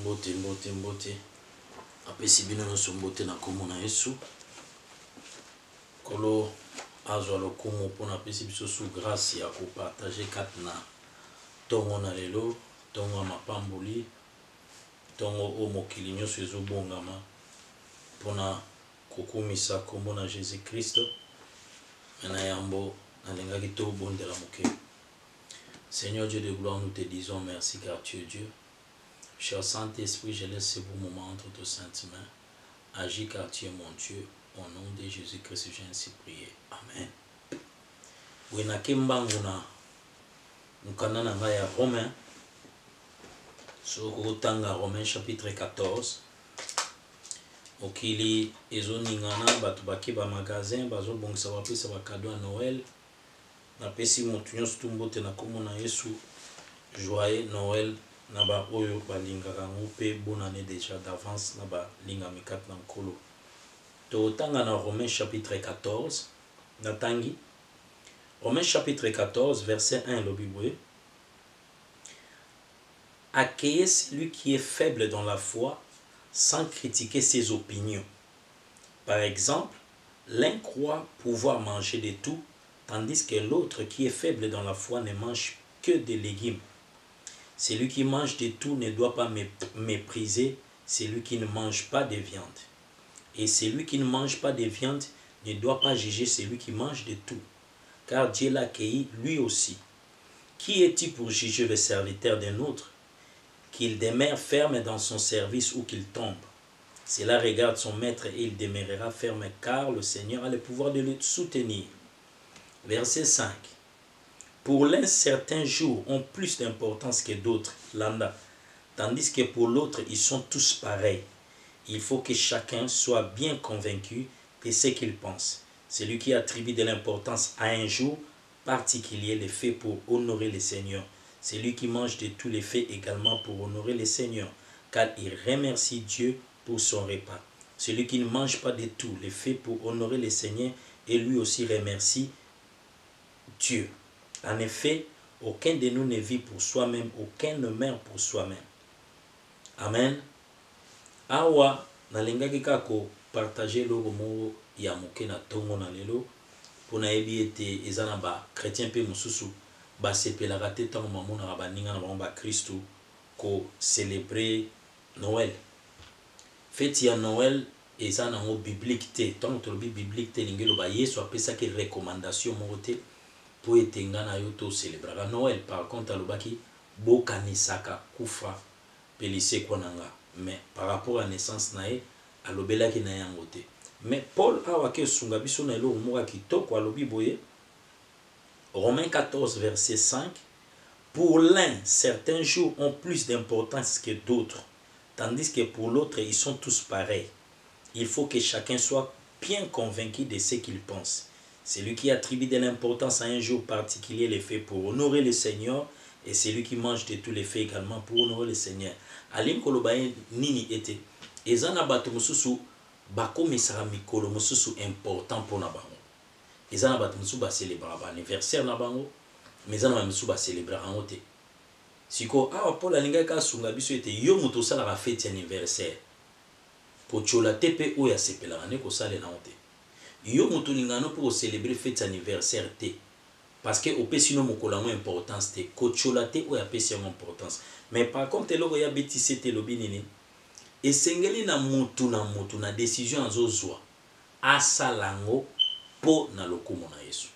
Mbote. Apesi bino nyonso mbote na kombo na Yesu. Kolo azwa lokumu mpona apesi biso su grâce ya kopartage kati na tongo na lelo, tongo ya mapamboli, tongo o mokili nyonso ezobongama mpona kokumisa kombo na Jésus Christ. Na yambo nalingaki tobondela moke. Seigneur Dieu de gloire, nous te disons merci car tu es Dieu. Cher Saint-Esprit, je laisse ce beau moment entre tes saintes mains. Agis car tu es mon Dieu. Au nom de Jésus-Christ, j'ai ainsi prié. Amen. Oui, na kimbangu na mukanda na ya Romain. Sur Rotanga Romain chapitre 14. Okili ezoningana batu bakiba magasin bazo bongisa bapesa ba cadeau à Noël. Na pesi mutu nyonso tumbote na kombo na Yesu. Joyeux Noël na ba oyo balingaka ngope bonne année déjà d'avance na ba linga mikat na nkolo. Totanga na Romains chapitre 14 na tangi. Romains chapitre 14 verset 1 le Bible. Accueillez celui qui est faible dans la foi sans critiquer ses opinions. Par exemple, l'un croit pouvoir manger de tout, tandis que l'autre qui est faible dans la foi ne mange que des légumes. Celui qui mange de tout ne doit pas mépriser celui qui ne mange pas de viande. Et celui qui ne mange pas de viande ne doit pas juger celui qui mange de tout, car Dieu l'a accueilli lui aussi. Qui est-il pour juger le serviteur d'un autre? Qu'il demeure ferme dans son service ou qu'il tombe. Cela regarde son maître et il demeurera ferme, car le Seigneur a le pouvoir de le soutenir. Verset 5. Pour l'un, certains jours ont plus d'importance que d'autres, lambda, tandis que pour l'autre, ils sont tous pareils. Il faut que chacun soit bien convaincu de ce qu'il pense. Celui qui attribue de l'importance à un jour particulier le fait pour honorer le Seigneur. Celui qui mange de tout le fait également pour honorer le Seigneur, car il remercie Dieu pour son repas. Celui qui ne mange pas de tout le fait pour honorer le Seigneur et lui aussi remercie Dieu. En effet, aucun de nous ne vit pour soi-même, aucun ne meurt pour soi-même. Amen. Awa, nalingaki kako partager logo mo ya moke na tongo na lelo pona ebi ete ezana ba chrétien pe mususu ba sepelaka te tango mamona ba ninga na ba Kristo ko célébrer Noël. Fête ya Noël ezana ngo biblique te, tango to biblique te lingelo ba Yesu apesa ke recommandation mo te po etenga na yo to célébrer Noël. Par contre alobaki bokanisaka kufa pelise konanga. Mais par rapport à la naissance nae alobela ki na yango te. Mais Paul awa ke sunga biso na elo moka kitoko alobi boye Romains 14 verset 5. Pour l'un certains jours ont plus d'importance que d'autres, tandis que pour l'autre ils sont tous pareils. Il faut que chacun soit bien convaincu de ce qu'il pense. Celui qui attribue de l'importance à un jour particulier le fait pour honorer le Seigneur, et celui qui mange de tous les faits également pour honorer le Seigneur. Alim kolobaye nini ete ezana bato mususu bakomisaka mikolo mususu important mpona bango. Ezana bato mususu ba célébrer ba anniversaire na bango, mais ezana mususu ba célébrer ango te. Siko awa Paul alinga ka sunga biso ete yo muto sala ka fête anniversaire. Kochola tepe oya sepela ne ko sala na honte. Yo muto lingano pour célébrer fête anniversaire te. Parce que au pesino mokolo mo importance te kocholate o ya pesi mo importance. Mais par contre eloko ya betisi te lobinini esengeli na mutu na décision azozwa asalango po na lokumu na Yesu.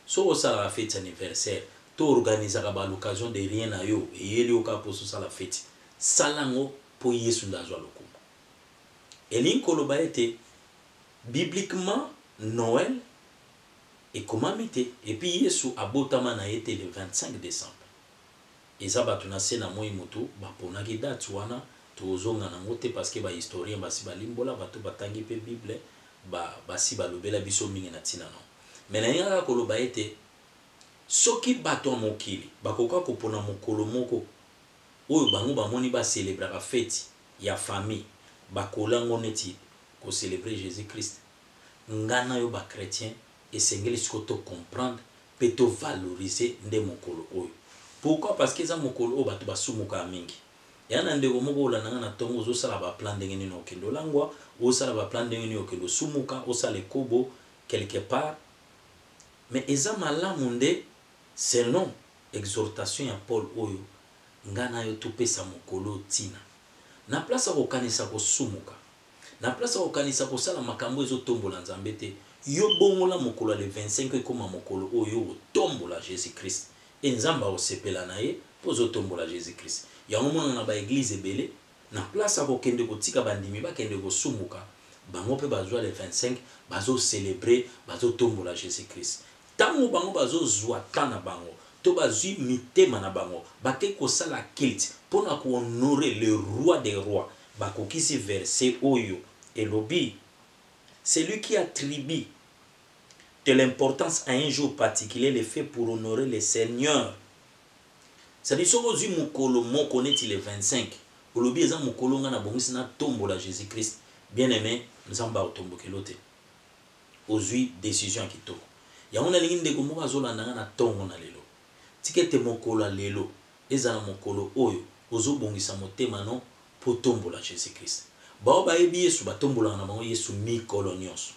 So osala la fête anniversaire to organiser ba l'occasion de rien na yo eyeli oka po so sala fête salango po Yesu ndazwa lokumu. Elinko loba ete bibliquement Noël et comment mette et puis Yesu abotama na été le 25 décembre. Et ça ba tunase na moi moto ba ponaki date wana tozonga na ngote parce que ba historien ba si ba limbola bato batangi pe Bible ba si ba lobela biso mingi na tina non. Mais na yaka koloba ete soki bato mokili bakoka kopona mokolo moko oyo bango ba moni ba célébrer la fête ya famille ba kolango neti ko célébrer Jésus Christ. Ngana yo ba chrétien et sengeli sikoto comprendre peto valoriser nde mokolo oyo. Pourquoi? Parce que ça mokolo oyo bato basumuka mingi. ya na ndeko moko olandanga na tongo ozosala ba plan ndenge nini okendo langwa osala ba plan ndenge nini okendo sumuka osala kobo quelque part mais eza malamu nde selon exhortation ya Paul oyo ngana yo topesa mokolo tina na place kokanisa kosumuka na place kokanisa kosala makambo ezotombola nzambe te yo bongola mokolo le 25 ekoma mokolo oyo otombola Jésus Christ e nzamba osepela na ye pozo tombola Jésus Christ yango mona na ba église ebele na place akokende kotika bandimi bakende kosumuka bango pe bazwa le 25 bazo célébrer bazo tombola Jésus Christ tango bango bazo zwa tana bango to bazwi mitema na bango bake kosala culte pona ko honorer le roi des rois bakokisi verset oyo elobi celui qui attribue de l'importance à un jour particulier le fait pour honorer le Seigneur. C'est-à-dire que si vous connaissez le 25, vous avez dit que vous avez tombola Jésus Christ. Bien aimé, nous avons tombo kelote. Aujourd'hui, décision qui tombe. Il y a une ligne de gomo azolanda na tongo na lelo. Tikete mokolo lelo, ezala mokolo oyo, ozo bongisa motema no po tombola Jésus Christ. Ba ba yebi Yesu ba tombola na bango Yesu mikolo nyonso.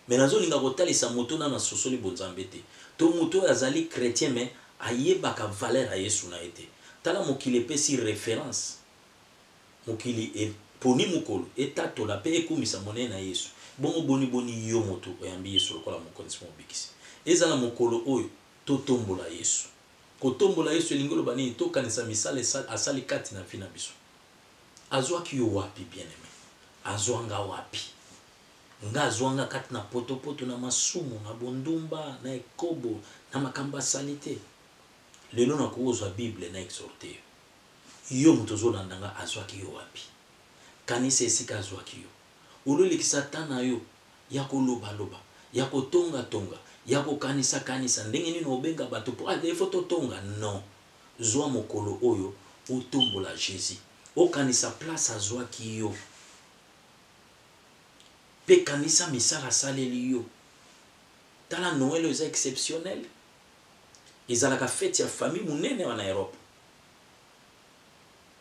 Mais nazo linga kotalisa moto na sosoli bonzambe te. To moto azali chrétien mais ayebaka valeur a Yesu na ete. Tala mokili pesi référence. Mokili e poni mokolo etatola pe ekumisa monene na Yesu. Bongo boni yo moto oyambi Yesu lokola mokonzi mobikisi. Ezala mokolo oyo to tombola Yesu. Ko tombola Yesu lingolo bani to kanisa misale asali kati na fina biso. Azwaki yo wapi bien aimé. Azwanga wapi. Nga zwanga kati na poto na masumu na bondumba na ekobo na makamba salite lelo na kuozwa Bible na exhorter yo mutozo landanga azwaki yo wapi kanisa esika azwaki yo ulolekisa tana yo ya koloba loba ya kotonga tonga ya kokanisa kanisa ndenge nini obenga bato po ade foto tonga non zwa mokolo oyo otombola Jésus okanisa place azwaki yo pe kanisa misala saleli yo tala Noël eza exceptionnel ezalaka fête ya famille munene wana Europe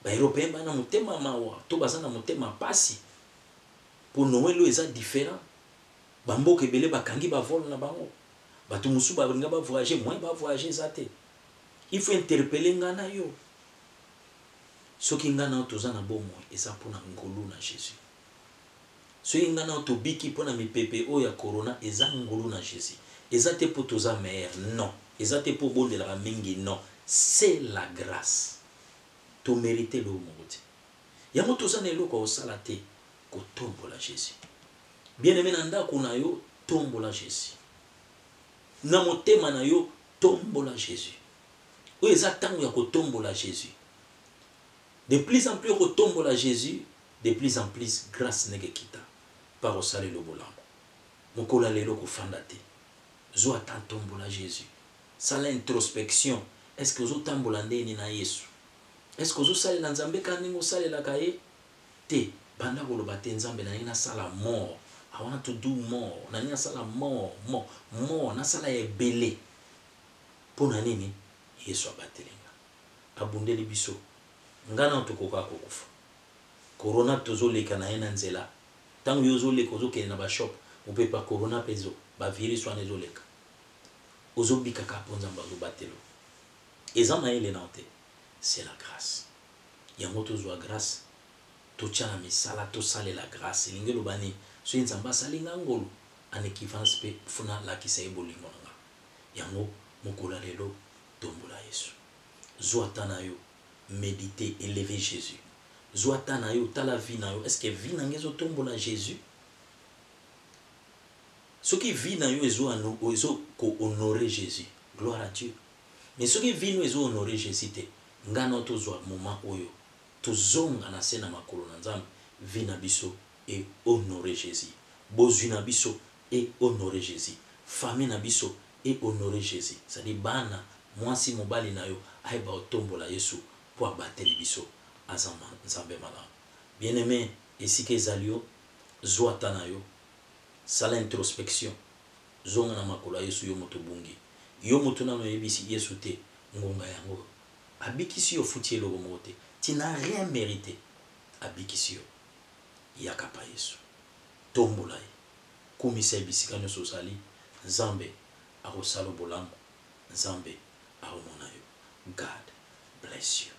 ba européen bana mutema mawa to bazana mutema pasi po Noël eza différent bamboka ebele bakangi ba vol na bango batu musu ba bringa ba voyager moins ba voyager zate il faut interpeller ngana yo soki ngana tozana bomo eza pona ngolu na Jésus soki ngana tobiki pona mipepe o ya corona eza ngolu na Jésus eza te po toza meilleur non eza te po bonde la mingi non c'est la grâce to mériter le mote ya moto za nelo ko sala te ko tombola Jésus bien aimé na ndako na yo tombola Jésus na motema na yo tombola Jésus o eza tango ya ko tombola Jésus de plus en plus ko tombola Jésus de plus en plus grâce nege kita par osali lo bolambo mokola lelo ko fanda te zo atantombola Jésus sala introspection est-ce que zo tambola ndeni na Yesu est-ce que zo sali na nzambe kandi ngo sali la kaye te banda koloba te nzambe na ina sala mort I want to do more na ina sala more na sala ebele pona nini Yesu abatelinga abundeli biso ngana tokoka kokufa corona tozoleka na ina nzela tango yozoleka ozokende na ba shop opepa corona pezo ba virus wana ezoleka ozobika ka ponza mbazo batelo ezama ele na te c'est la grâce yango tozwa grâce tochana misala to sale la grâce lingelo bani so nzamba salinga ngolo en équivalence pe funa la kisaibo lingonga yango mokola lelo tombola Yesu zwa na yo méditer élever Jésus zwa na yo tala vie na yo est-ce que vie na ngezo tombola Jésus ce qui vit na yo ezo ko honorer Jésus gloire à Dieu mais ce qui vit no ezo honorer Jésus te ngana tozwa moment oyo tozonga na sena makolo na nzambe vi na biso et honorer Jésus bozwi na biso et honorer Jésus famille na biso et honorer Jésus c'est-à-dire bana mwasi mobali na yo ayeba otombola Yesu po abateli biso azama nzambe malamu bien aimé esika ezalio zwata na yo sala introspection zonga na makolo Yesu yo moto bungi yo moto na yebisi Yesu te ngonga yango abikisi yo futi eloko mote Tu n'as rien mérité. Abikisio. Yakapa Yesu. Tombolai. Kumise bisika nyoso sali. Nzambe. Arosalo bolambo. Nzambe. Aromonayo. God bless you.